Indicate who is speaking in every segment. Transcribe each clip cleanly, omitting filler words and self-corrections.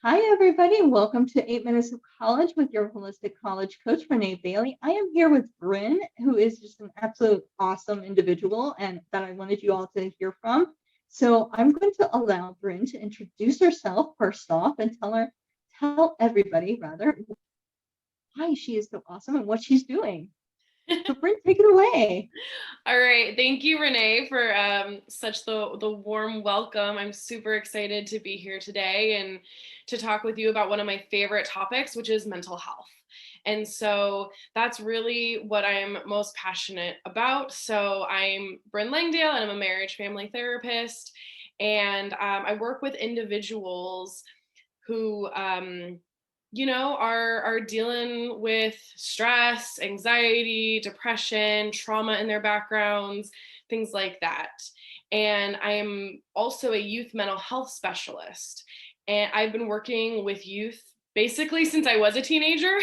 Speaker 1: Hi, everybody. Welcome to 8 Minutes of College with your holistic college coach, Renee Bailey. I am here with Brinn, who is just an absolute awesome individual and that I wanted you all to hear from. So I'm going to allow Brinn to introduce herself first off and tell everybody rather why she is so awesome and what she's doing. So Brinn, take it away.
Speaker 2: All right. Thank you, Renee, for such the warm welcome. I'm super excited to be here today and to talk with you about one of my favorite topics, which is mental health. And so that's really what I'm most passionate about. So I'm Brinn Langdale, and I'm a marriage family therapist. And I work with individuals who are dealing with stress, anxiety, depression, trauma in their backgrounds, things like that. And I am also a youth mental health specialist. And I've been working with youth basically since I was a teenager.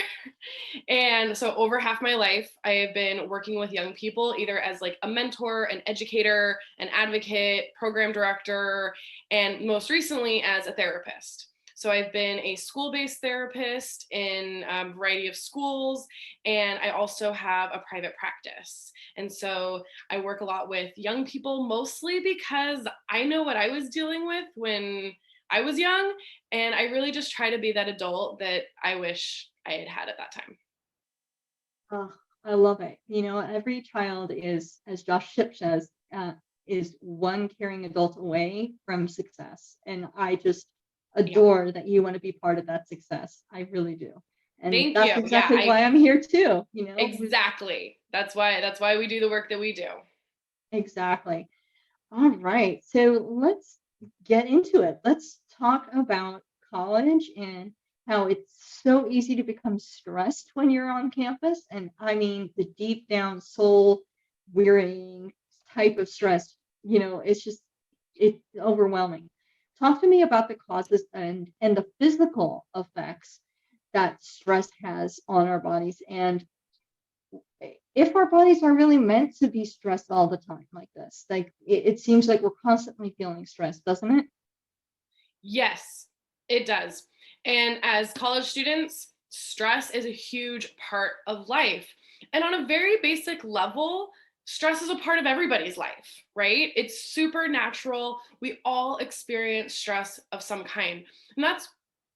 Speaker 2: And so over half my life, I have been working with young people, either as like a mentor, an educator, an advocate, program director, and most recently as a therapist. So I've been a school-based therapist in a variety of schools, and I also have a private practice. And so I work a lot with young people, mostly because I know what I was dealing with when I was young, and I really just try to be that adult that I wish I had had at that time.
Speaker 1: Oh, I love it. Every child is, as Josh Ship says, is one caring adult away from success. And I just
Speaker 2: Yeah.
Speaker 1: adore that you want to be part of that success. I really do. And
Speaker 2: Thank
Speaker 1: that's
Speaker 2: you. Yeah,
Speaker 1: exactly why I'm here too.
Speaker 2: exactly. That's why we do the work that we do.
Speaker 1: Exactly. All right. So let's get into it. Let's talk about college and how it's so easy to become stressed when you're on campus. And I mean, the deep down soul wearying type of stress, it's overwhelming. Talk to me about the causes and the physical effects that stress has on our bodies and if our bodies are really meant to be stressed all the time like this. Like it seems like we're constantly feeling stressed, doesn't it?
Speaker 2: Yes, it does. And as college students, stress is a huge part of life. And on a very basic level, stress is a part of everybody's life, right? It's super natural. We all experience stress of some kind. And that's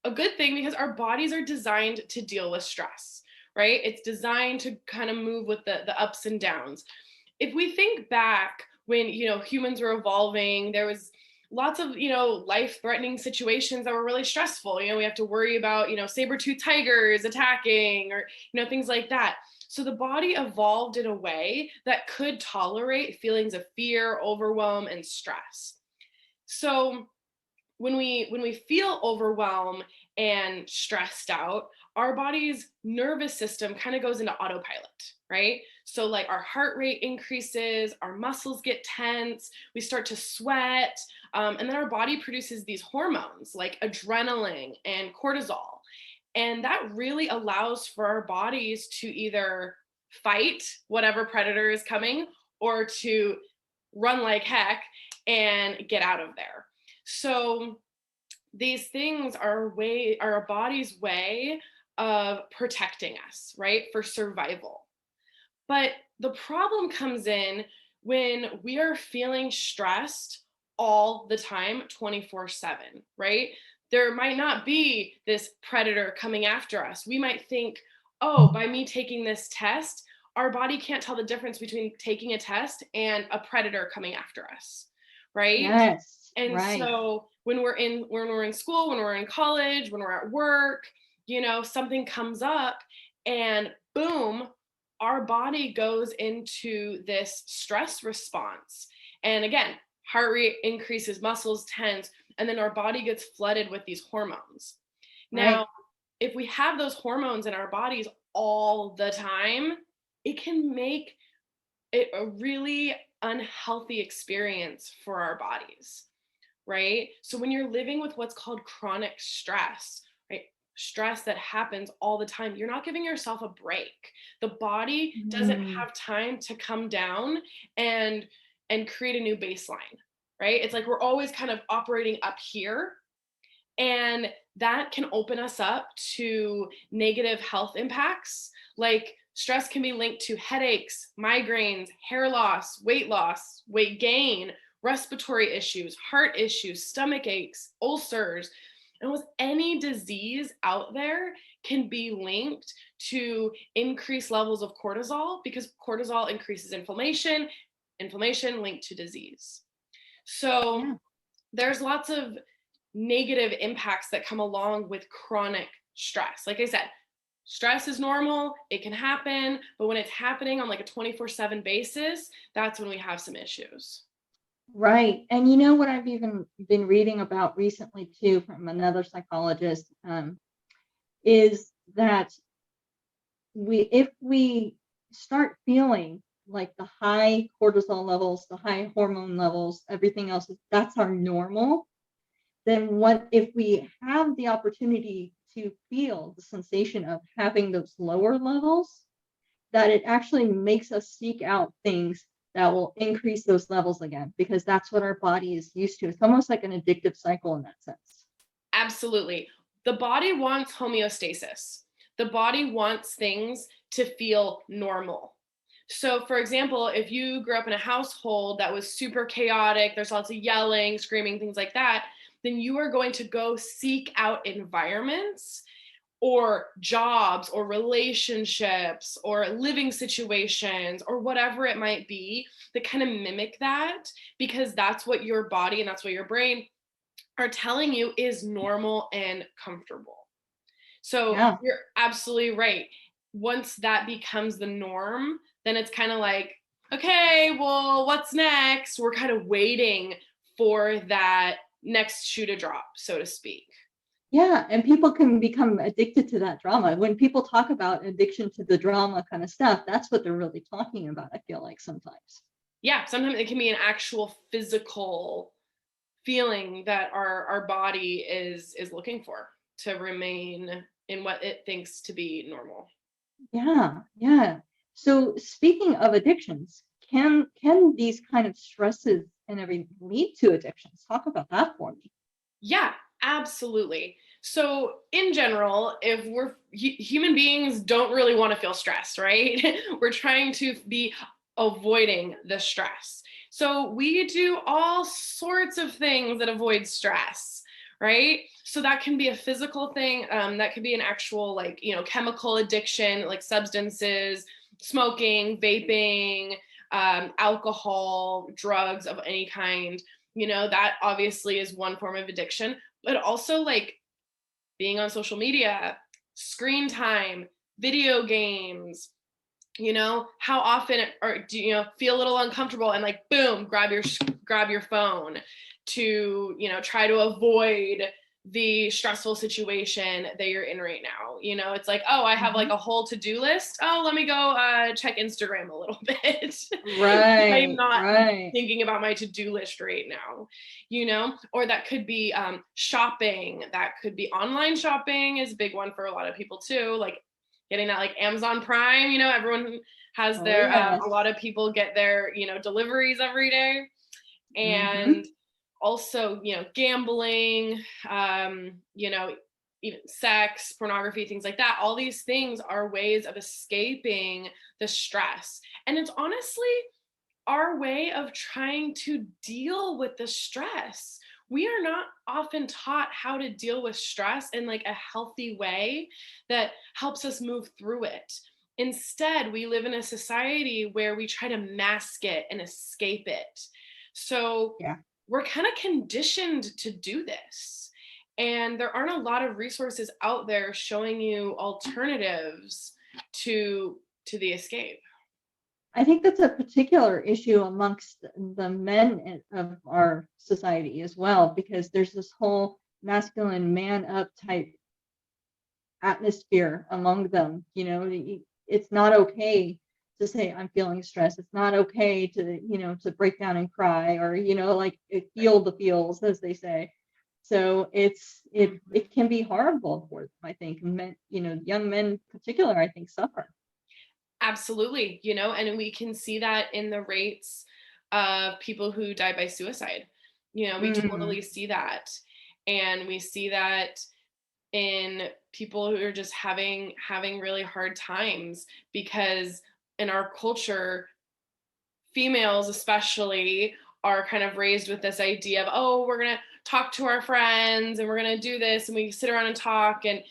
Speaker 2: a good thing because our bodies are designed to deal with stress, right? It's designed to kind of move with the ups and downs. If we think back when, humans were evolving, there was lots of life-threatening situations that were really stressful. We have to worry about saber-toothed tigers attacking, or things like that. So the body evolved in a way that could tolerate feelings of fear, overwhelm, and stress. So when we feel overwhelmed and stressed out, our body's nervous system kind of goes into autopilot, right? So like our heart rate increases, our muscles get tense, we start to sweat, and then our body produces these hormones like adrenaline and cortisol. And that really allows for our bodies to either fight whatever predator is coming or to run like heck and get out of there. So these things are our body's way of protecting us, right? For survival. But the problem comes in when we are feeling stressed all the time, 24/7, right? There might not be this predator coming after us. We might think, oh, by me taking this test, our body can't tell the difference between taking a test and a predator coming after us, right?
Speaker 1: Yes,
Speaker 2: And
Speaker 1: right.
Speaker 2: so when we're in school, when we're in college, when we're at work, something comes up and boom, our body goes into this stress response. And again, heart rate increases, muscles tense, and then our body gets flooded with these hormones.
Speaker 1: Right.
Speaker 2: Now, if we have those hormones in our bodies all the time, it can make it a really unhealthy experience for our bodies, right? So when you're living with what's called chronic stress, right? Stress that happens all the time, you're not giving yourself a break. The body doesn't
Speaker 1: Mm,
Speaker 2: have time to come down and create a new baseline, right? It's like we're always kind of operating up here, and that can open us up to negative health impacts. Like stress can be linked to headaches, migraines, hair loss, weight gain, respiratory issues, heart issues, stomach aches, ulcers. And with any disease out there can be linked to increased levels of cortisol, because cortisol increases inflammation, inflammation linked to disease. So
Speaker 1: Yeah.
Speaker 2: there's lots of negative impacts that come along with chronic stress. Like I said, stress is normal, it can happen, but when it's happening on like a 24/7 basis, that's when we have some issues.
Speaker 1: Right. And you know what I've even been reading about recently too from another psychologist, is that if we start feeling like the high cortisol levels, the high hormone levels, everything else, that's our normal, then what if we have the opportunity to feel the sensation of having those lower levels, that it actually makes us seek out things that will increase those levels again, because that's what our body is used to. It's almost like an addictive cycle in that sense.
Speaker 2: Absolutely. The body wants homeostasis. The body wants things to feel normal. So, for example, if you grew up in a household that was super chaotic, there's lots of yelling, screaming, things like that, then you are going to go seek out environments or jobs or relationships or living situations or whatever it might be that kind of mimic that, because that's what your body and that's what your brain are telling you is normal and comfortable. So
Speaker 1: Yeah.
Speaker 2: you're absolutely right. Once that becomes the norm, then it's kind of like, okay, well, what's next? We're kind of waiting for that next shoe to drop, so to speak.
Speaker 1: Yeah, and people can become addicted to that drama. When people talk about addiction to the drama kind of stuff, that's what they're really talking about, I feel like sometimes.
Speaker 2: Yeah, sometimes it can be an actual physical feeling that our body is looking for to remain in what it thinks to be normal.
Speaker 1: Yeah, yeah. So speaking of addictions, can these kind of stresses and everything lead to addictions? Talk about that for me.
Speaker 2: Yeah, absolutely. So, in general, if human beings don't really want to feel stressed, right? We're trying to be avoiding the stress. So, we do all sorts of things that avoid stress, right? So, that can be a physical thing, that could be an actual, like, chemical addiction, like substances, smoking, vaping, alcohol, drugs of any kind. That obviously is one form of addiction, but also like being on social media, screen time, video games. How often or do feel a little uncomfortable and like boom, grab your phone to try to avoid the stressful situation that you're in right now. It's like, oh, I have like
Speaker 1: Mhm.
Speaker 2: a whole to-do list. Oh, let me go check Instagram a little bit. I'm
Speaker 1: Right,
Speaker 2: not
Speaker 1: right.
Speaker 2: thinking about my to-do list right now. Or that could be shopping. That could be online shopping is a big one for a lot of people too, like getting that like Amazon Prime. Everyone has
Speaker 1: Oh,
Speaker 2: their
Speaker 1: yes.
Speaker 2: a lot of people get their deliveries every day. And
Speaker 1: Mhm.
Speaker 2: also gambling, even sex, pornography, things like that. All these things are ways of escaping the stress, and it's honestly our way of trying to deal with the stress. We are not often taught how to deal with stress in like a healthy way that helps us move through it. Instead, we live in a society where we try to mask it and escape it. So
Speaker 1: Yeah.
Speaker 2: we're kind of conditioned to do this. And there aren't a lot of resources out there showing you alternatives to the escape.
Speaker 1: I think that's a particular issue amongst the men of our society as well, because there's this whole masculine man up type atmosphere among them. It's not okay to say I'm feeling stressed. It's not okay to break down and cry, or like feel the feels, as they say. So it can be horrible for them, I think. Men, young men in particular, I think, suffer.
Speaker 2: Absolutely, and we can see that in the rates of people who die by suicide. We
Speaker 1: Mm,
Speaker 2: totally see that. And we see that in people who are just having really hard times, because in our culture, females especially are kind of raised with this idea of, oh, we're going to talk to our friends and we're going to do this and we sit around and talk, and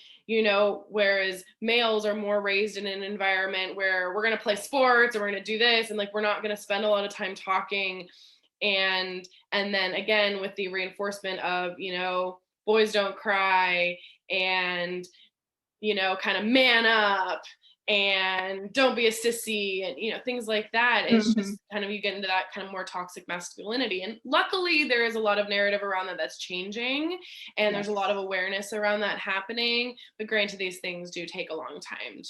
Speaker 2: whereas males are more raised in an environment where we're going to play sports and we're going to do this, and like we're not going to spend a lot of time talking. And then again, with the reinforcement of boys don't cry, and kind of man up, and don't be a sissy, and things like that. It's
Speaker 1: Hmm.
Speaker 2: just kind of, you get into that kind of more toxic masculinity, and luckily there is a lot of narrative around that that's changing, and there's a lot of
Speaker 1: Yes.
Speaker 2: awareness around that happening. But granted, these things do take a long time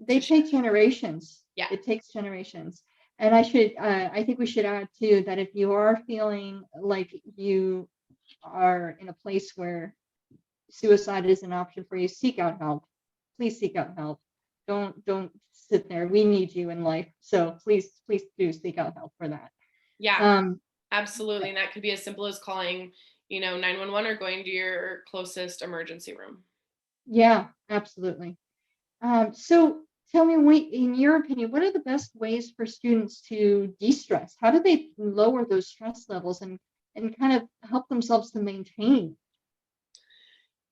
Speaker 1: They
Speaker 2: to
Speaker 1: take
Speaker 2: shift.
Speaker 1: generations.
Speaker 2: Yeah.
Speaker 1: It takes generations. And I think we should add too that if you are feeling like you are in a place where suicide is an option for you, seek out help. Please seek out help. Don't sit there. We need you in life. So please do seek out help for that.
Speaker 2: Yeah,
Speaker 1: Um,
Speaker 2: absolutely. And that could be as simple as calling 911, or going to your closest emergency room.
Speaker 1: yeah, absolutely. So tell me, in your opinion, what are the best ways for students to de-stress? How do they lower those stress levels and kind of help themselves to maintain?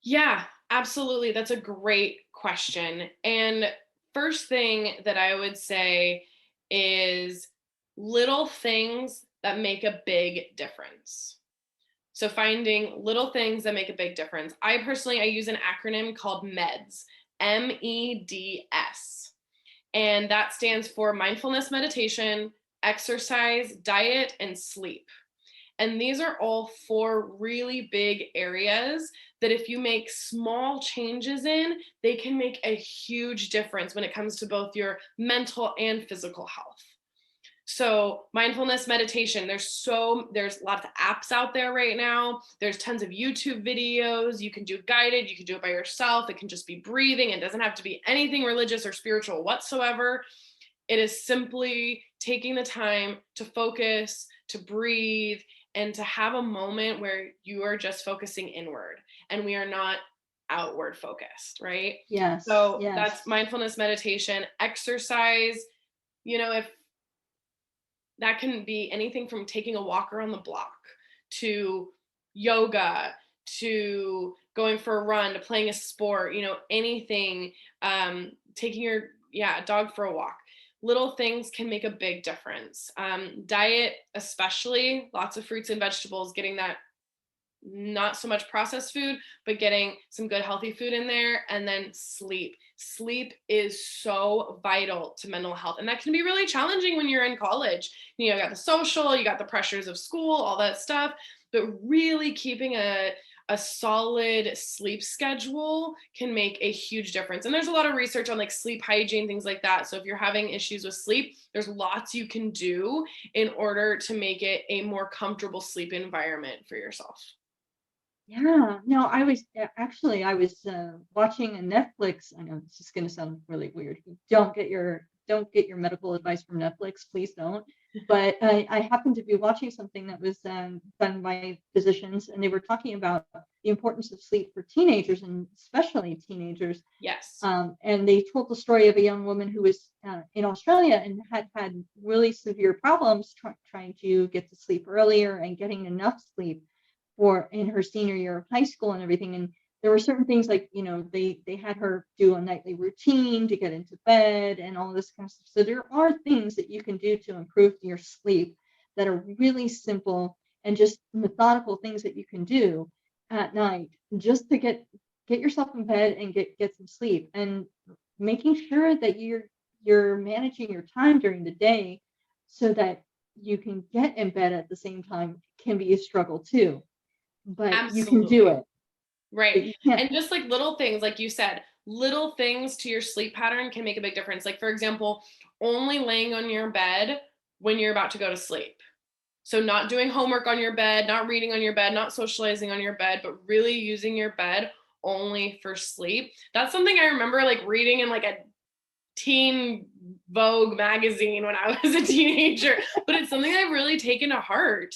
Speaker 2: Yeah, absolutely. That's a great question. And first thing that I would say is little things that make a big difference. So finding little things that make a big difference. I use an acronym called MEDS, MEDS. And that stands for mindfulness, meditation, exercise, diet, and sleep. And these are all four really big areas that if you make small changes in, they can make a huge difference when it comes to both your mental and physical health. So mindfulness meditation, there's lots of apps out there right now. There's tons of YouTube videos. You can do guided, you can do it by yourself. It can just be breathing. It doesn't have to be anything religious or spiritual whatsoever. It is simply taking the time to focus, to breathe, and to have a moment where you are just focusing inward and we are not outward focused, right?
Speaker 1: Yes,
Speaker 2: So that's
Speaker 1: yes.
Speaker 2: mindfulness meditation. Exercise, if that can be anything from taking a walk around the block to yoga to going for a run to playing a sport, anything, taking your dog for a walk. Little things can make a big difference. Diet, especially lots of fruits and vegetables, getting that, not so much processed food, but getting some good healthy food in there. And then sleep. Sleep is so vital to mental health. And that can be really challenging when you're in college. You got the social, you got the pressures of school, all that stuff. But really keeping a solid sleep schedule can make a huge difference. And there's a lot of research on like sleep hygiene, things like that. So if you're having issues with sleep, there's lots you can do in order to make it a more comfortable sleep environment for yourself.
Speaker 1: Yeah, no, actually I was watching a Netflix. I know this is going to sound really weird. Don't get your medical advice from Netflix, please don't. But I happened to be watching something that was done by physicians, and they were talking about the importance of sleep for teenagers and especially teenagers.
Speaker 2: Yes.
Speaker 1: And they told the story of a young woman who was in Australia and had really severe problems trying to get to sleep earlier and getting enough sleep for in her senior year of high school and everything. And there were certain things like, they had her do a nightly routine to get into bed and all this kind of stuff. So there are things that you can do to improve your sleep that are really simple and just methodical things that you can do at night just to get yourself in bed and get some sleep, and making sure that you're managing your time during the day so that you can get in bed at the same time can be a struggle too, but you can do
Speaker 2: Absolutely.
Speaker 1: it.
Speaker 2: Right.
Speaker 1: But you can't.
Speaker 2: And just like little things, like you said, little things to your sleep pattern can make a big difference. Like, for example, only laying on your bed when you're about to go to sleep. So, not doing homework on your bed, not reading on your bed, not socializing on your bed, but really using your bed only for sleep. That's something I remember like reading in like a teen Vogue magazine when I was a teenager, but it's something I've really taken to heart.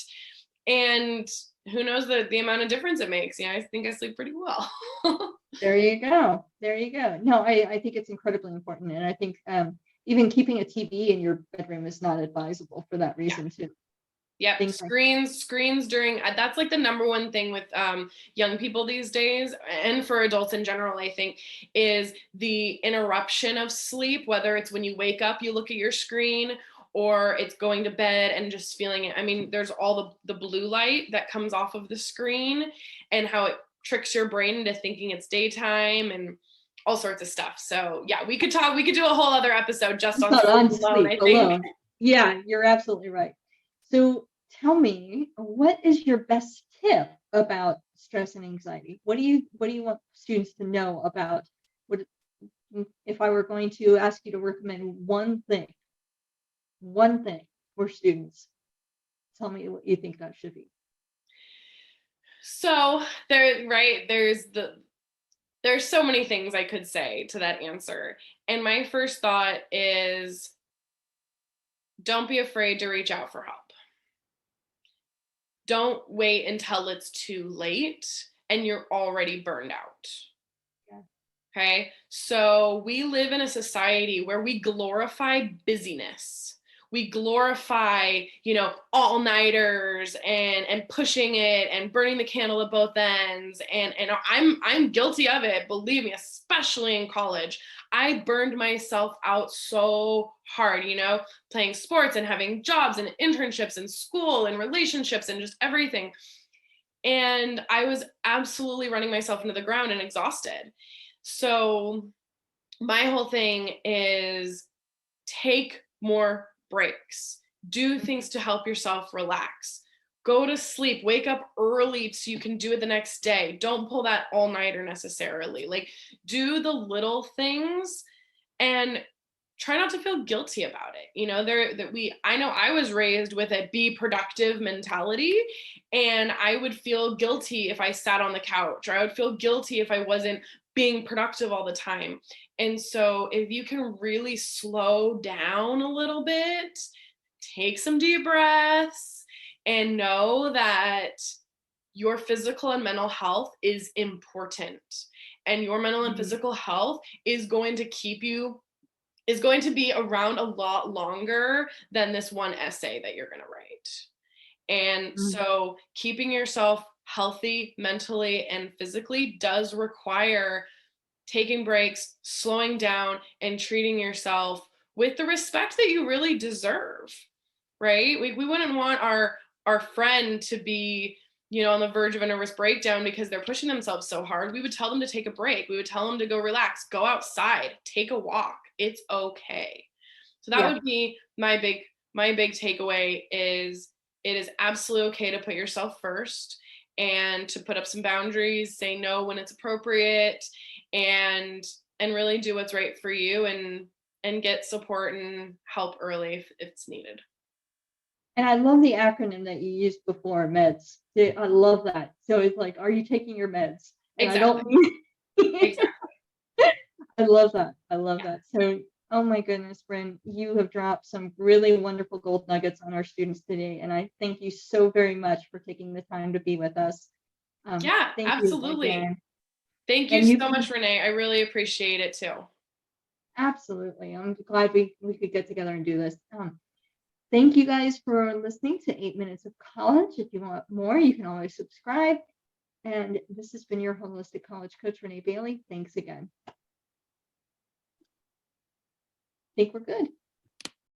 Speaker 2: And who knows the amount of difference it makes. I think I sleep pretty well.
Speaker 1: There you go. There you go. No, I think it's incredibly important. And I think even keeping a TV in your bedroom is not advisable for that
Speaker 2: Yeah.
Speaker 1: reason too.
Speaker 2: Yep,
Speaker 1: Things like
Speaker 2: screens during that's like the number one thing with young people these days, and for adults in general, I think, is the interruption of sleep. Whether it's when you wake up, you look at your screen, or it's going to bed and just feeling it. I mean, there's all the blue light that comes off of the screen, and how it tricks your brain into thinking it's daytime and all sorts of stuff. So yeah, we could do a whole other episode just on
Speaker 1: but
Speaker 2: sleep
Speaker 1: on
Speaker 2: alone,
Speaker 1: sleep
Speaker 2: I think.
Speaker 1: alone. Yeah, you're absolutely right. So tell me, what is your best tip about stress and anxiety? What do you want students to know about what if I were going to ask you to recommend one thing for students, tell me what you think that should be.
Speaker 2: So there's so many things I could say to that answer. And my first thought is, don't be afraid to reach out for help. Don't wait until it's too late and you're already burned out.
Speaker 1: Yeah.
Speaker 2: Okay. So we live in a society where we glorify busyness. We glorify, all-nighters and pushing it and burning the candle at both ends. And I'm guilty of it, believe me, especially in college. I burned myself out so hard, playing sports and having jobs and internships and school and relationships and just everything. And I was absolutely running myself into the ground and exhausted. So my whole thing is, take more breaks, do things to help yourself relax, go to sleep, wake up early so you can do it the next day. Don't pull that all-nighter necessarily. Like, do the little things and try not to feel guilty about it. I know I was raised with a be productive mentality, and I would feel guilty if I sat on the couch, or I would feel guilty if I wasn't being productive all the time. And so if you can really slow down a little bit, take some deep breaths, and know that your physical and mental health is important, and your mental and
Speaker 1: Mhm.
Speaker 2: physical health is going to be around a lot longer than this one essay that you're going to write. And
Speaker 1: Mhm.
Speaker 2: so keeping yourself healthy mentally and physically does require taking breaks, slowing down, and treating yourself with the respect that you really deserve, right? We wouldn't want our friend to be, on the verge of a nervous breakdown because they're pushing themselves so hard. We would tell them to take a break. We would tell them to go relax, go outside, take a walk. It's okay. So that
Speaker 1: Yeah.
Speaker 2: would be my big takeaway is, it is absolutely okay to put yourself first and to put up some boundaries, say no when it's appropriate, and really do what's right for you, and get support and help early if it's needed.
Speaker 1: And I love the acronym that you used before, meds. I love that. So it's like, are you taking your meds? And I
Speaker 2: Exactly.
Speaker 1: don't mean
Speaker 2: Exactly.
Speaker 1: I love that. I love
Speaker 2: Yeah.
Speaker 1: that. So, oh my goodness, Bryn, you have dropped some really wonderful gold nuggets on our students today. And I thank you so very much for taking the time to be with us.
Speaker 2: Yeah,
Speaker 1: Thank you
Speaker 2: absolutely.
Speaker 1: again.
Speaker 2: Thank you
Speaker 1: And you
Speaker 2: so
Speaker 1: can
Speaker 2: much, Renee. I really appreciate it too.
Speaker 1: absolutely. I'm glad we could get together and do this. Thank you guys for listening to 8 Minutes of College. If you want more, you can always subscribe. And this has been your holistic college coach, Renee Bailey. Thanks again. I think we're good.